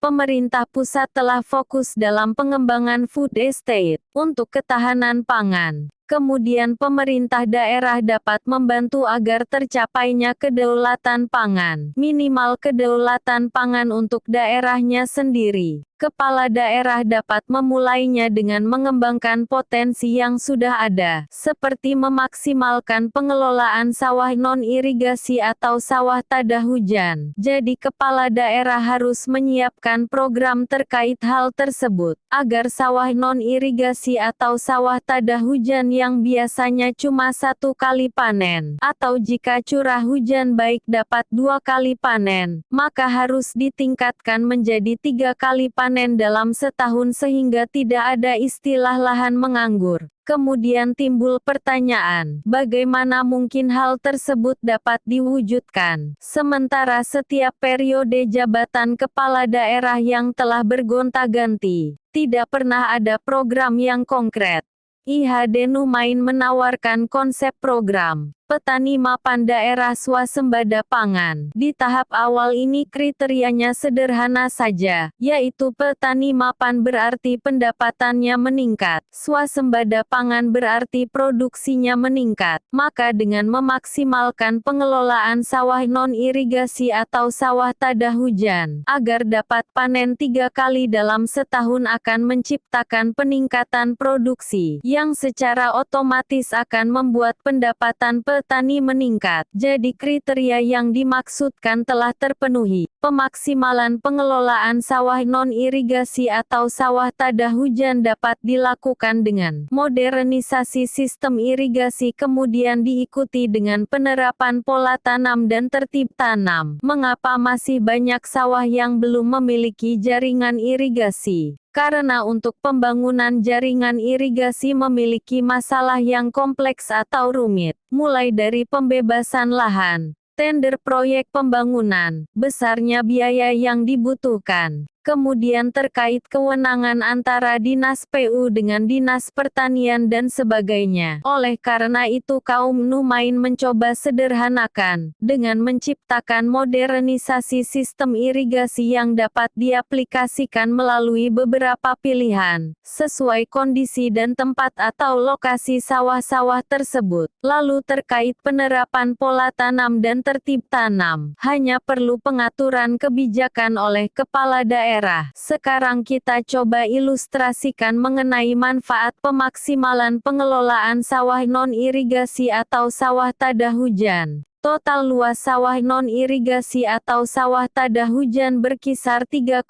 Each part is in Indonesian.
pemerintah pusat telah fokus dalam pengembangan food estate untuk ketahanan pangan. Kemudian pemerintah daerah dapat membantu agar tercapainya kedaulatan pangan, minimal kedaulatan pangan untuk daerahnya sendiri. Kepala daerah dapat memulainya dengan mengembangkan potensi yang sudah ada, seperti memaksimalkan pengelolaan sawah non-irigasi atau sawah tada hujan. Jadi kepala daerah harus menyiapkan program terkait hal tersebut, agar sawah non-irigasi atau sawah tada hujan yang biasanya cuma 1 kali panen, atau jika curah hujan baik dapat 2 kali panen, maka harus ditingkatkan menjadi 3 kali panen dalam setahun sehingga tidak ada istilah lahan menganggur. Kemudian timbul pertanyaan, bagaimana mungkin hal tersebut dapat diwujudkan, sementara setiap periode jabatan kepala daerah yang telah bergonta-ganti, tidak pernah ada program yang konkret. IHD Numain menawarkan konsep program Petani Mapan Daerah Swasembada Pangan. Di tahap awal ini kriterianya sederhana saja, yaitu petani mapan berarti pendapatannya meningkat, swasembada pangan berarti produksinya meningkat. Maka dengan memaksimalkan pengelolaan sawah non-irigasi atau sawah tada hujan, agar dapat panen 3 kali dalam setahun akan menciptakan peningkatan produksi, yang secara otomatis akan membuat pendapatan petani meningkat. Jadi kriteria yang dimaksudkan telah terpenuhi. Pemaksimalan pengelolaan sawah non-irigasi atau sawah tada hujan dapat dilakukan dengan modernisasi sistem irigasi, kemudian diikuti dengan penerapan pola tanam dan tertib tanam. Mengapa masih banyak sawah yang belum memiliki jaringan irigasi? Karena untuk pembangunan jaringan irigasi memiliki masalah yang kompleks atau rumit, mulai dari pembebasan lahan, tender proyek pembangunan, besarnya biaya yang dibutuhkan, kemudian terkait kewenangan antara Dinas PU dengan Dinas Pertanian dan sebagainya. Oleh karena itu kaum Numain mencoba sederhanakan, dengan menciptakan modernisasi sistem irigasi yang dapat diaplikasikan melalui beberapa pilihan, sesuai kondisi dan tempat atau lokasi sawah-sawah tersebut. Lalu terkait penerapan pola tanam dan tertib tanam, hanya perlu pengaturan kebijakan oleh kepala daerah. Sekarang kita coba ilustrasikan mengenai manfaat pemaksimalan pengelolaan sawah non-irigasi atau sawah tada hujan. Total luas sawah non-irigasi atau sawah tada hujan berkisar 3,4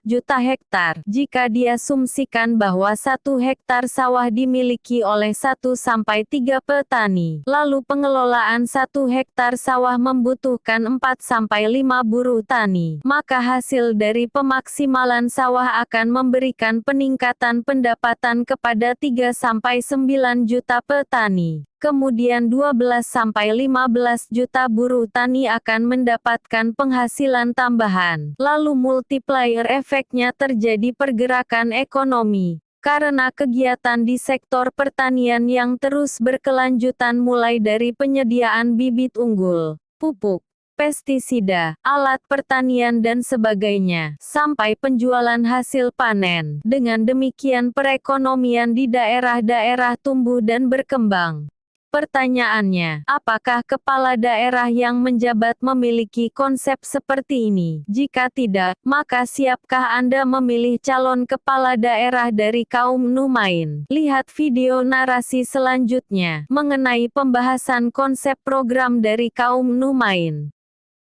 juta hektar. Jika diasumsikan bahwa 1 hektar sawah dimiliki oleh 1-3 petani, lalu pengelolaan 1 hektar sawah membutuhkan 4-5 buruh tani, maka hasil dari pemaksimalan sawah akan memberikan peningkatan pendapatan kepada 3-9 juta petani. Kemudian 12-15 juta buruh tani akan mendapatkan penghasilan tambahan. Lalu multiplier efeknya terjadi pergerakan ekonomi. Karena kegiatan di sektor pertanian yang terus berkelanjutan mulai dari penyediaan bibit unggul, pupuk, pestisida, alat pertanian dan sebagainya, sampai penjualan hasil panen. Dengan demikian perekonomian di daerah-daerah tumbuh dan berkembang. Pertanyaannya, apakah kepala daerah yang menjabat memiliki konsep seperti ini? Jika tidak, maka siapkah Anda memilih calon kepala daerah dari kaum Numain? Lihat video narasi selanjutnya mengenai pembahasan konsep program dari kaum Numain.